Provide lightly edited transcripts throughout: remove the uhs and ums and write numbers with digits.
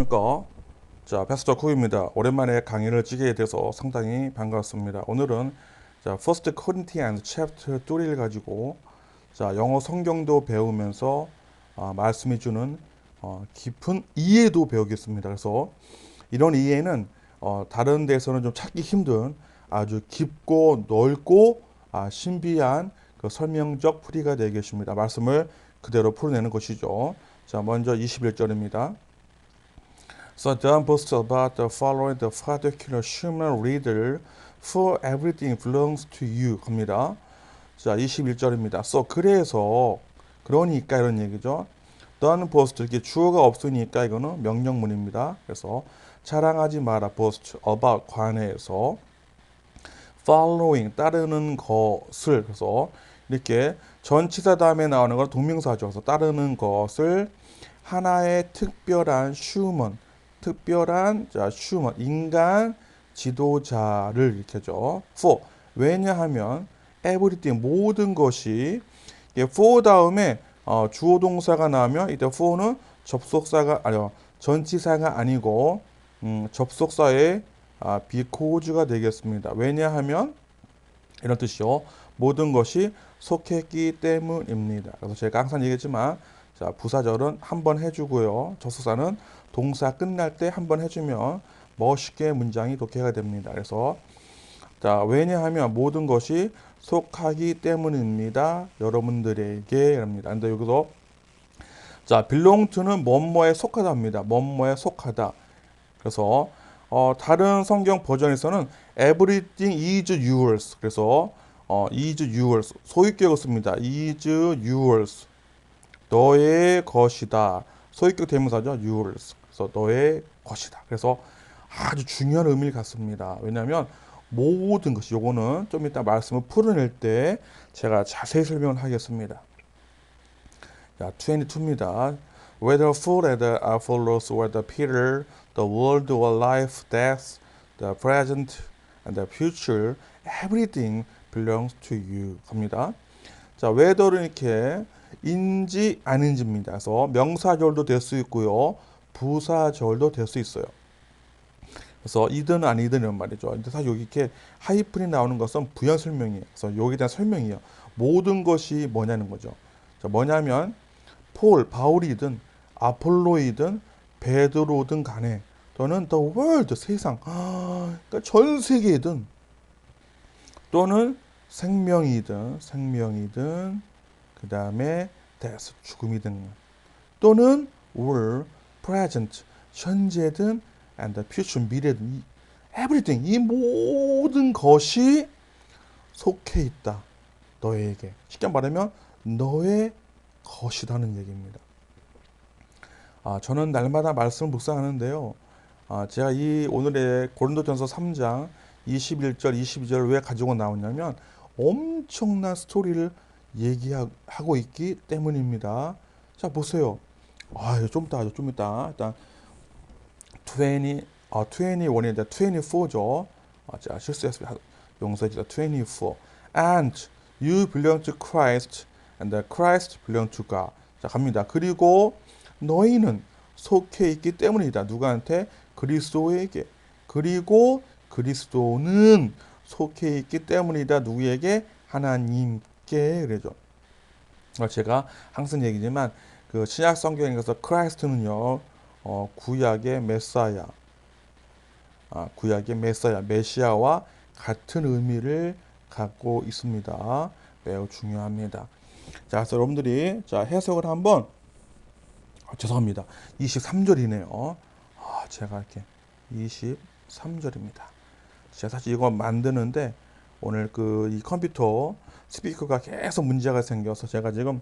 그러니까 자 패스터 쿡입니다. 오랜만에 강의를 찍게 돼서 상당히 반갑습니다. 오늘은 자 First Corinthians Chapter 3를 가지고 자 영어 성경도 배우면서 말씀해 주는 깊은 이해도 배우겠습니다. 그래서 이런 이해는 다른 데서는 좀 찾기 힘든 아주 깊고 넓고 신비한 그 설명적 풀이가 되겠습니다. 말씀을 그대로 풀어내는 것이죠. 자 먼저 21절입니다. So don't boast about the following the particular human reader, for everything belongs to you. 합니다. 자, 21절입니다. So 그러니까 이런 얘기죠. Don't boast 이렇게 주어가 없으니까 이거는 명령문입니다. 그래서 자랑하지 마라. boast about 관해서 following 따르는 것을 그래서 이렇게 전치사 다음에 나오는 건 동명사죠. 그래서 따르는 것을 하나의 특별한 human 인간 지도자를 일으켜죠. for 왜냐하면 everything 모든 것이 for 다음에 주어 동사가 나오면 이때 for는 접속사가 아니요 전치사가 아니고 접속사의 because가 되겠습니다. 왜냐하면 이런 뜻이요. 모든 것이 속했기 때문입니다. 그래서 제가 항상 얘기했지만 자, 부사절은 한 번 해주고요. 접속사는 동사 끝날 때 한 번 해주면 멋있게 문장이 독해가 됩니다. 그래서 자, 왜냐하면 모든 것이 속하기 때문입니다. 여러분들에게 합니다. 근데 여기서 자, belong to는 뭐뭐에 속하다 합니다. 뭐뭐에 속하다. 그래서 다른 성경 버전에서는 everything is yours. 그래서 is yours 소유격을 씁니다. is yours 너의 것이다. 소유격 대명사죠. yours. 그래서 너의 것이다. 그래서 아주 중요한 의미를 갖습니다. 왜냐하면 모든 것이 요거는 좀 이따 말씀을 풀어낼 때 제가 자세히 설명을 하겠습니다. 자, 22입니다. Whether full as Apollos or the Peter, the world or life, death, the present and the future, everything belongs to you. 합니다. 자, whether는 이렇게 인지 아닌지입니다. 그래서 명사절도 될 수 있고요. 부사절도 될 수 있어요. 그래서 이든 아니든 이런 말이죠. 근데 사실 여기 이렇게 하이픈이 나오는 것은 부연 설명이에요. 그래서 여기에 대한 설명이에요. 모든 것이 뭐냐는 거죠. 자, 뭐냐면 바울이든 아폴로이든 베드로든 간에 또는 the world 세상 그러니까 전 세계이든 또는 생명이든 그 다음에 death 죽음이든 또는 were present 현재든 and the future 미래든 everything 이 모든 것이 속해 있다 너에게 쉽게 말하면 너의 것이라는 얘기입니다. 저는 날마다 말씀을 묵상하는데요. 제가 이 오늘의 고린도전서 3장 21절 22절을 왜 가지고 나오냐면 엄청난 스토리를 얘기하고 있기 때문입니다. 자 보세요. 좀 이따 일단 21이 24죠. 제가 실수했습니다. 용서해주세요. 24 and you belong to Christ and the Christ belong to God. 자 갑니다. 그리고 너희는 속해 있기 때문이다. 누구한테? 그리스도에게. 그리고 그리스도는 속해 있기 때문이다. 누구에게? 하나님께. 그러죠. 제가 항상 얘기지만 그 신약 성경에서 크라이스트는요 구약의 메시아와 같은 의미를 갖고 있습니다. 매우 중요합니다. 자, 그래서 여러분들이 자 해석을 한번 죄송합니다. 23절이네요. 제가 이렇게 23절입니다. 제가 사실 이거 만드는데 오늘 이 컴퓨터 스피커가 계속 문제가 생겨서 제가 지금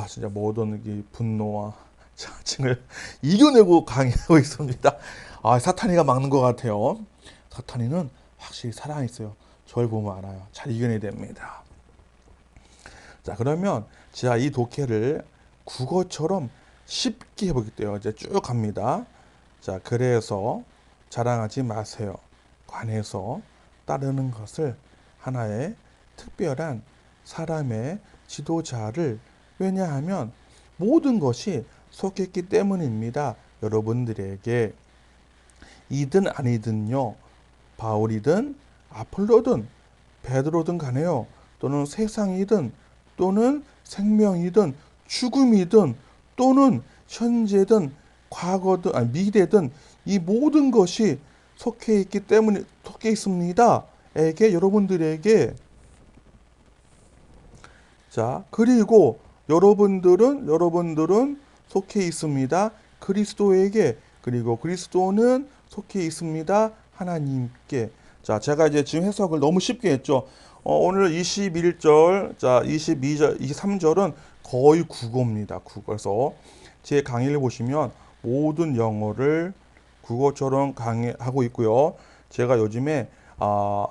진짜 모든 이 분노와 짜증을 이겨내고 강의하고 있습니다. 사탄이가 막는 것 같아요. 사탄이는 확실히 사랑이 있어요. 저를 보면 알아요. 잘 이겨내야 됩니다. 자, 그러면 제가 이 독해를 국어처럼 쉽게 해보겠대요. 이제 쭉 갑니다. 자, 그래서 자랑하지 마세요. 관해서 따르는 것을 하나의 특별한 사람의 지도자를 왜냐하면 모든 것이 속했기 때문입니다. 여러분들에게 이든 아니든요, 바울이든 아폴로든 베드로든 간에요, 또는 세상이든 또는 생명이든 죽음이든 또는 현재든 과거든 아니 미래든 이 모든 것이 속해 있기 때문에 속해 있습니다. 에게 여러분들에게 자 그리고 여러분들은 속해 있습니다. 그리스도에게 그리고 그리스도는 속해 있습니다. 하나님께. 자 제가 이제 지금 해석을 너무 쉽게 했죠. 오늘 21절, 자 22절, 23절은 거의 국어입니다. 국어에서 제 강의를 보시면 모든 영어를 국어처럼 강의하고 있고요. 제가 요즘에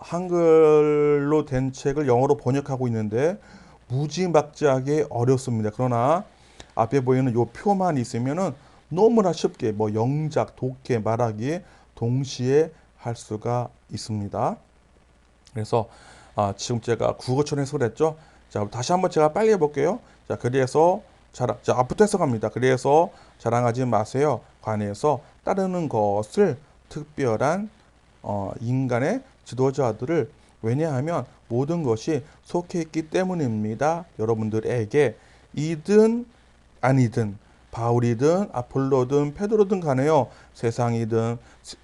한글로 된 책을 영어로 번역하고 있는데 무지막지하게 어렵습니다. 그러나 앞에 보이는 요 표만 있으면은 너무나 쉽게 뭐 영작, 독해, 말하기 동시에 할 수가 있습니다. 그래서 지금 제가 국어처럼 해석을 했죠. 자, 다시 한번 제가 빨리 해볼게요. 자, 그래서 자, 앞부터 해석합니다. 그래서 자랑하지 마세요. 관해서 따르는 것을 특별한 인간의 지도자들을 왜냐하면 모든 것이 속해 있기 때문입니다. 여러분들에게 이든 아니든 바울이든 아폴로든 베드로든 간에요. 세상이든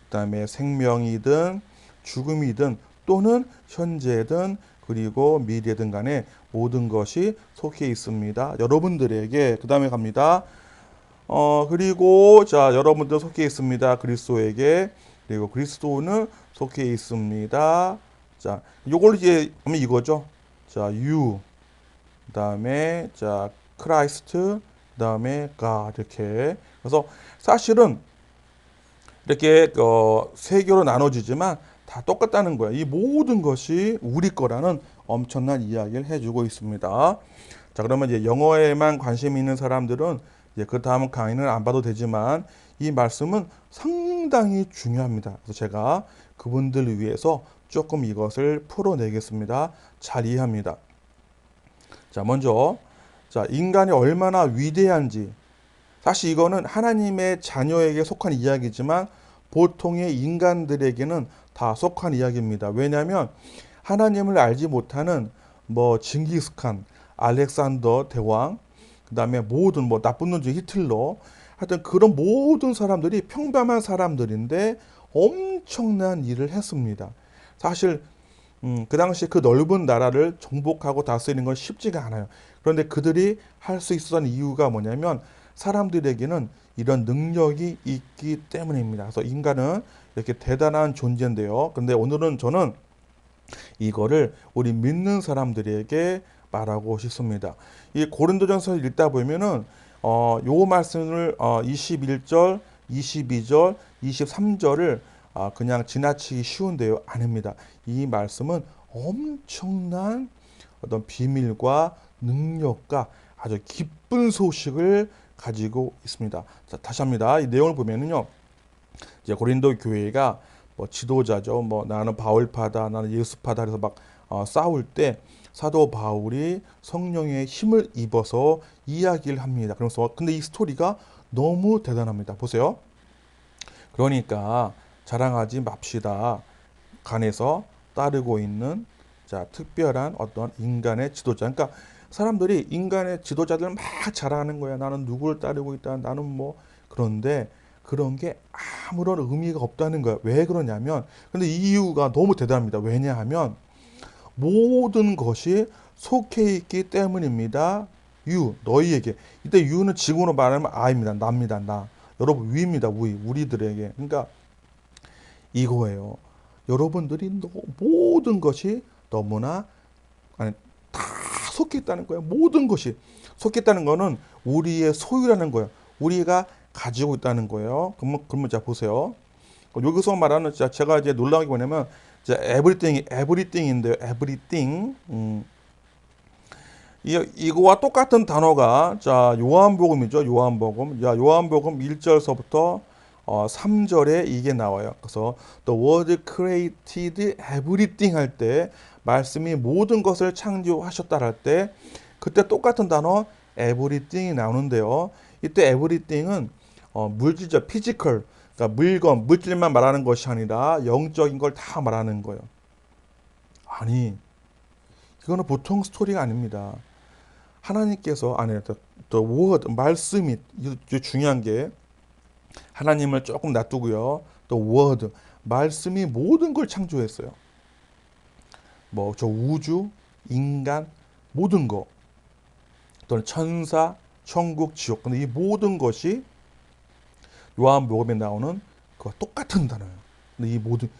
그다음에 생명이든 죽음이든 또는 현재든 그리고 미래든 간에 모든 것이 속해 있습니다. 여러분들에게 그다음에 갑니다. 그리고 자 여러분들 속해 있습니다. 그리스도에게 그리고 그리스도는 속해 있습니다. 자 요걸 이제 하면 이거죠. 자 you 그다음에 자 크라이스트 그다음에 God 이렇게 그래서 사실은 이렇게 세 개로 나눠지지만 다 똑같다는 거야. 이 모든 것이 우리 거라는 엄청난 이야기를 해주고 있습니다. 자 그러면 이제 영어에만 관심 있는 사람들은 이제 그 다음 강의는 안 봐도 되지만 이 말씀은 상당히 중요합니다. 그래서 제가 그분들을 위해서 조금 이것을 풀어내겠습니다. 잘 이해합니다. 자 먼저 자 인간이 얼마나 위대한지 사실 이거는 하나님의 자녀에게 속한 이야기지만 보통의 인간들에게는 다 속한 이야기입니다. 왜냐하면 하나님을 알지 못하는 뭐 징기스칸, 알렉산더 대왕, 그 다음에 모든 뭐 나쁜 놈 중에 히틀러, 하여튼 그런 모든 사람들이 평범한 사람들인데 엄청난 일을 했습니다. 사실 그 당시 그 넓은 나라를 정복하고 다스리는 건 쉽지가 않아요. 그런데 그들이 할 수 있었던 이유가 뭐냐면 사람들에게는 이런 능력이 있기 때문입니다. 그래서 인간은 이렇게 대단한 존재인데요. 근데 오늘은 저는 이거를 우리 믿는 사람들에게 말하고 싶습니다. 이 고린도전서를 읽다 보면은 요 말씀을 21절, 22절, 23절을 그냥 지나치기 쉬운데요. 아닙니다. 이 말씀은 엄청난 어떤 비밀과 능력과 아주 기쁜 소식을 가지고 있습니다. 자, 다시 합니다. 이 내용을 보면은요. 이제 고린도 교회가 뭐 지도자죠. 뭐 나는 바울파다, 나는 예수파다 그래서 막 싸울 때 사도 바울이 성령의 힘을 입어서 이야기를 합니다. 그래서 근데 이 스토리가 너무 대단합니다. 보세요. 그러니까 자랑하지 맙시다. 간에서 따르고 있는 자 특별한 어떤 인간의 지도자. 그러니까 사람들이 인간의 지도자들 막 자랑하는 거야. 나는 누구를 따르고 있다. 나는 뭐 그런데 그런 게 아무런 의미가 없다는 거야. 왜 그러냐면 근데 이 이유가 너무 대단합니다. 왜냐하면 모든 것이 속해 있기 때문입니다. 너희에게. 이때 유는 지금으로 말하면 I입니다. 나입니다. 나. 여러분 위입니다. 우리들에게. 그러니까 이거예요. 여러분들이 모든 것이 너무나 아니 다 속해 있다는 거예요. 모든 것이 속해 있다는 거는 우리의 소유라는 거예요. 우리가 가지고 있다는 거예요. 그러면 자 보세요. 여기서 말하는 제가 이제 놀라운 게 뭐냐면 everything인데요. everything. 이거와 똑같은 단어가 자 요한복음이죠. 요한복음. 야 요한복음 1절서부터 3절에 이게 나와요. 그래서 the word created everything 할 때 말씀이 모든 것을 창조하셨다 할 때 그때 똑같은 단어 everything이 나오는데요. 이때 everything은 물질적, 피지컬, 그러니까 물건, 물질만 말하는 것이 아니라 영적인 걸 다 말하는 거예요. 아니, 이거는 보통 스토리가 아닙니다. 하나님께서, 아니, 또 word, 말씀이, 이게 중요한 게, 하나님을 조금 놔두고요. 또 word, 말씀이 모든 걸 창조했어요. 뭐, 저 우주, 인간, 모든 거. 또는 천사, 천국, 지옥. 근데 이 모든 것이 요한복음에 나오는 그와 똑같은 단어예요. 근데 이 모든,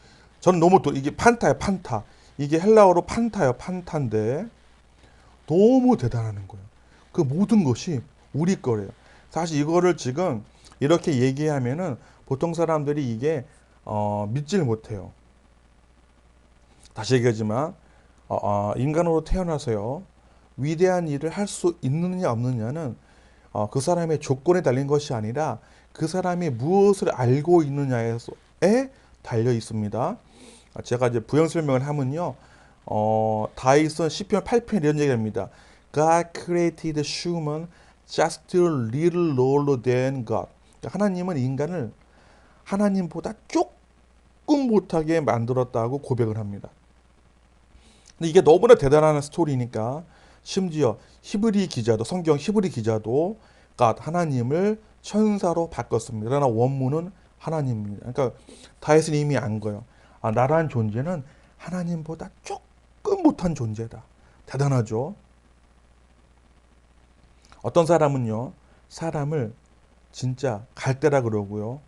저는 너무 또 이게 판타예요, 판타. 이게 헬라어로 판타예요, 판타인데 너무 대단한 거예요. 그 모든 것이 우리 거래요. 사실 이거를 지금 이렇게 얘기하면은 보통 사람들이 이게 믿지를 못해요. 다시 얘기하지만 인간으로 태어나서요 위대한 일을 할 수 있느냐 없느냐는 그 사람의 조건에 달린 것이 아니라 그 사람이 무엇을 알고 있느냐에 달려 있습니다. 제가 이제 부연 설명을 하면요, 다윗은 시편 8편 이런 얘기합니다. God created human just a little lower than God. 하나님은 인간을 하나님보다 조금 못하게 만들었다고 고백을 합니다. 근데 이게 너무나 대단한 스토리니까 심지어 히브리 기자도 성경 히브리 기자도 God 하나님을 천사로 바꿨습니다. 그러나 원문은 하나님입니다. 그러니까 다윗은 이미 안 거예요. 나라는 존재는 하나님보다 조금 못한 존재다. 대단하죠. 어떤 사람은요, 사람을 진짜 갈대라 그러고요,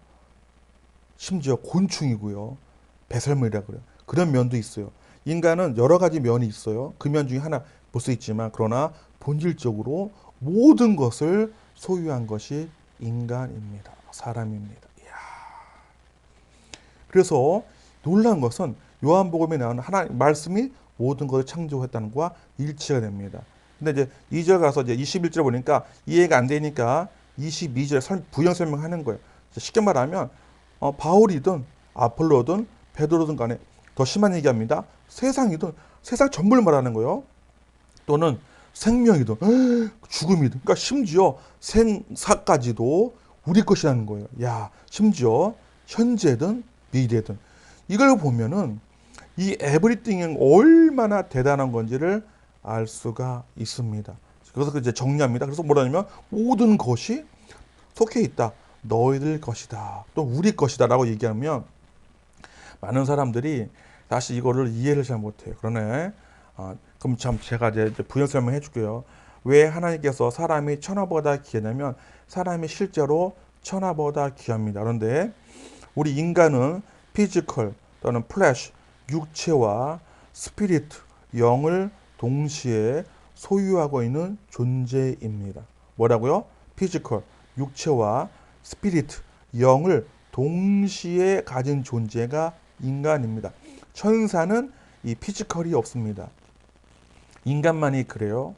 심지어 곤충이고요, 배설물이라 그래요. 그런 면도 있어요. 인간은 여러 가지 면이 있어요. 그 면 중에 하나 볼 수 있지만, 그러나 본질적으로 모든 것을 소유한 것이 인간입니다. 사람입니다. 이야. 그래서 놀라운 것은 요한복음에 나오는 하나님 말씀이 모든 것을 창조했다는 것과 일치가 됩니다. 근데 이제 2절 가서 이제 21절 보니까 이해가 안 되니까 22절에 부연 설명하는 거예요. 쉽게 말하면 바울이든 아폴로든 베드로든 간에 더 심한 얘기합니다. 세상이든 세상 전부를 말하는 거예요. 또는 생명이든 죽음이든, 그러니까 심지어 생사까지도 우리 것이라는 거예요. 야, 심지어 현재든 미래든 이걸 보면은 이 에브리띵이 얼마나 대단한 건지를 알 수가 있습니다. 그래서 이제 정리합니다. 그래서 뭐라냐면 모든 것이 속해 있다. 너희들 것이다. 또 우리 것이다라고 얘기하면 많은 사람들이 다시 이거를 이해를 잘 못해요. 그러네. 그럼 참 제가 이제 부연 설명해 줄게요. 왜 하나님께서 사람이 천하보다 귀하냐면 사람이 실제로 천하보다 귀합니다. 그런데 우리 인간은 피지컬 또는 플래시, 육체와 스피릿, 영을 동시에 소유하고 있는 존재입니다. 뭐라고요? 피지컬, 육체와 스피릿, 영을 동시에 가진 존재가 인간입니다. 천사는 이 피지컬이 없습니다. 인간만이 그래요.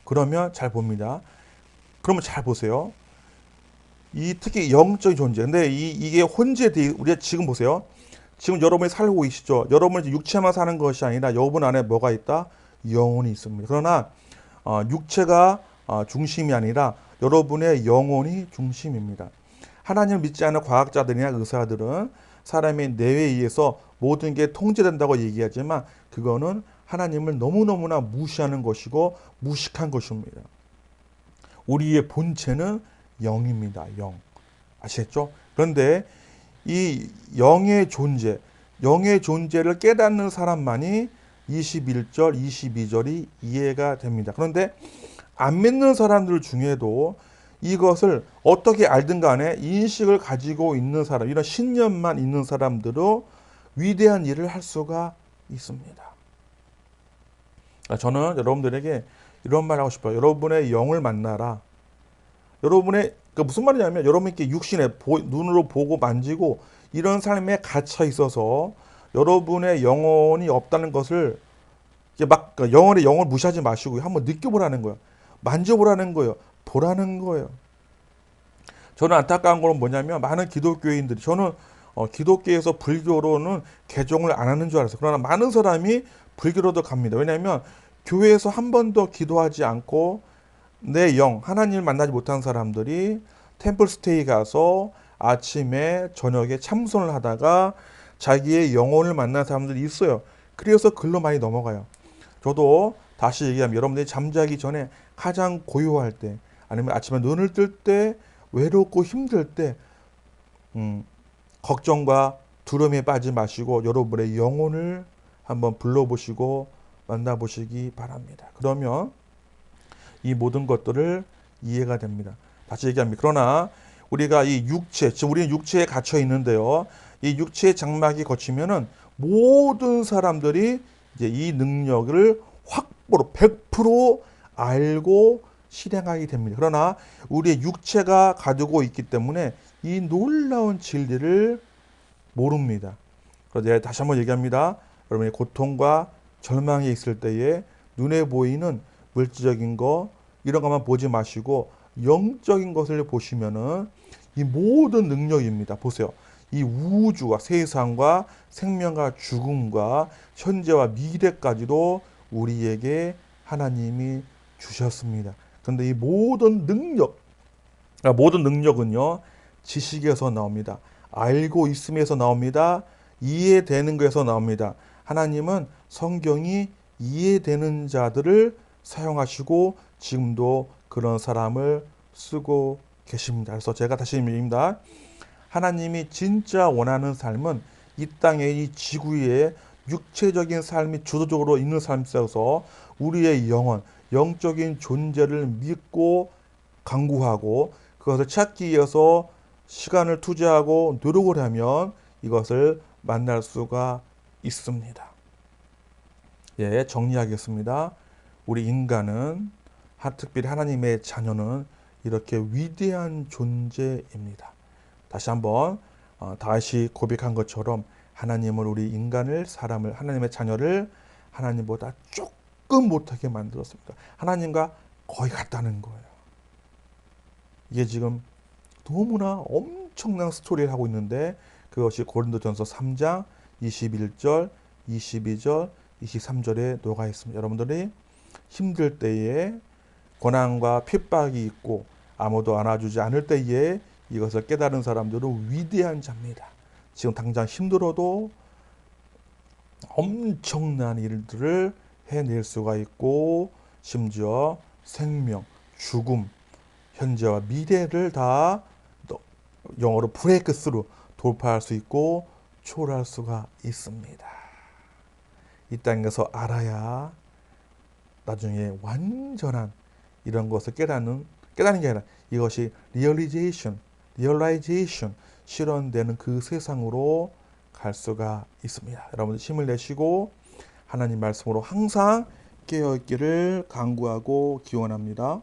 그러면 잘 봅니다. 그러면 잘 보세요. 특히 영적인 존재. 근데 이게 혼재돼. 우리가 지금 보세요. 지금 여러분이 살고 계시죠. 여러분은 육체만 사는 것이 아니라 여러분 안에 뭐가 있다? 영혼이 있습니다. 그러나 육체가 중심이 아니라 여러분의 영혼이 중심입니다. 하나님을 믿지 않는 과학자들이나 의사들은 사람의 뇌에 의해서 모든 게 통제된다고 얘기하지만 그거는 하나님을 너무너무나 무시하는 것이고 무식한 것입니다. 우리의 본체는 영입니다. 영. 아시겠죠? 그런데 이 영의 존재를 깨닫는 사람만이 21절, 22절이 이해가 됩니다. 그런데 안 믿는 사람들 중에도 이것을 어떻게 알든 간에 인식을 가지고 있는 사람, 이런 신념만 있는 사람들도 위대한 일을 할 수가 있습니다. 저는 여러분들에게 이런 말 하고 싶어요. 여러분의 영을 만나라. 여러분의 무슨 말이냐면 여러분께 육신에 눈으로 보고 만지고 이런 삶에 갇혀 있어서 여러분의 영혼이 없다는 것을 영혼의 영을 무시하지 마시고 한번 느껴보라는 거예요. 만져보라는 거예요. 보라는 거예요. 저는 안타까운 건 뭐냐면 많은 기독교인들이 저는 기독교에서 불교로는 개종을 안 하는 줄 알았어요. 그러나 많은 사람이 불교로도 갑니다. 왜냐하면 교회에서 한 번도 기도하지 않고 내 영, 하나님을 만나지 못한 사람들이 템플 스테이 가서 아침에 저녁에 참선을 하다가 자기의 영혼을 만난 사람들이 있어요. 그래서 글로 많이 넘어가요. 저도 다시 얘기하면 여러분들이 잠자기 전에 가장 고요할 때 아니면 아침에 눈을 뜰 때 외롭고 힘들 때 걱정과 두려움에 빠지지 마시고 여러분의 영혼을 한번 불러보시고 만나보시기 바랍니다. 그러면 이 모든 것들을 이해가 됩니다. 다시 얘기합니다. 그러나 우리가 이 육체, 지금 우리는 육체에 갇혀 있는데요. 이 육체의 장막이 거치면은 모든 사람들이 이제 이 능력을 확보로 100% 알고 실행하게 됩니다. 그러나 우리의 육체가 가지고 있기 때문에 이 놀라운 진리를 모릅니다. 그래서 다시 한번 얘기합니다. 여러분이 고통과 절망이 있을 때에 눈에 보이는 물질적인 거 이런 것만 보지 마시고 영적인 것을 보시면은 이 모든 능력입니다. 보세요. 이 우주와 세상과 생명과 죽음과 현재와 미래까지도 우리에게 하나님이 주셨습니다. 그런데 이 모든 모든 능력은요, 지식에서 나옵니다. 알고 있음에서 나옵니다. 이해되는 것에서 나옵니다. 하나님은 성경이 이해되는 자들을 사용하시고 지금도 그런 사람을 쓰고 계십니다. 그래서 제가 다시 얘기합니다. 하나님이 진짜 원하는 삶은 이 땅의 이 지구에 육체적인 삶이 주도적으로 있는 삶 속에서 우리의 영혼, 영적인 존재를 믿고 강구하고 그것을 찾기 위해서 시간을 투자하고 노력을 하면 이것을 만날 수가 있습니다. 예, 정리하겠습니다. 우리 인간은 특별히 하나님의 자녀는 이렇게 위대한 존재입니다. 다시 한번 다시 고백한 것처럼 하나님은 우리 인간을 사람을 하나님의 자녀를 하나님보다 조금 못하게 만들었습니다. 하나님과 거의 같다는 거예요. 이게 지금 너무나 엄청난 스토리를 하고 있는데 그것이 고린도전서 3장 21절, 22절, 23절에 녹아 있습니다. 여러분들이 힘들 때에 고난과 핍박이 있고 아무도 안아주지 않을 때에 이것을 깨달은 사람들은 위대한 자입니다. 지금 당장 힘들어도 엄청난 일들을 해낼 수가 있고 심지어 생명, 죽음, 현재와 미래를 다 영어로 브레이크스루 돌파할 수 있고 초월할 수가 있습니다. 이 땅에서 알아야 나중에 완전한 이런 것을 깨닫는 게 아니라 이것이 realization 실현되는 그 세상으로 갈 수가 있습니다. 여러분들 힘을 내시고 하나님 말씀으로 항상 깨어있기를 간구하고 기원합니다.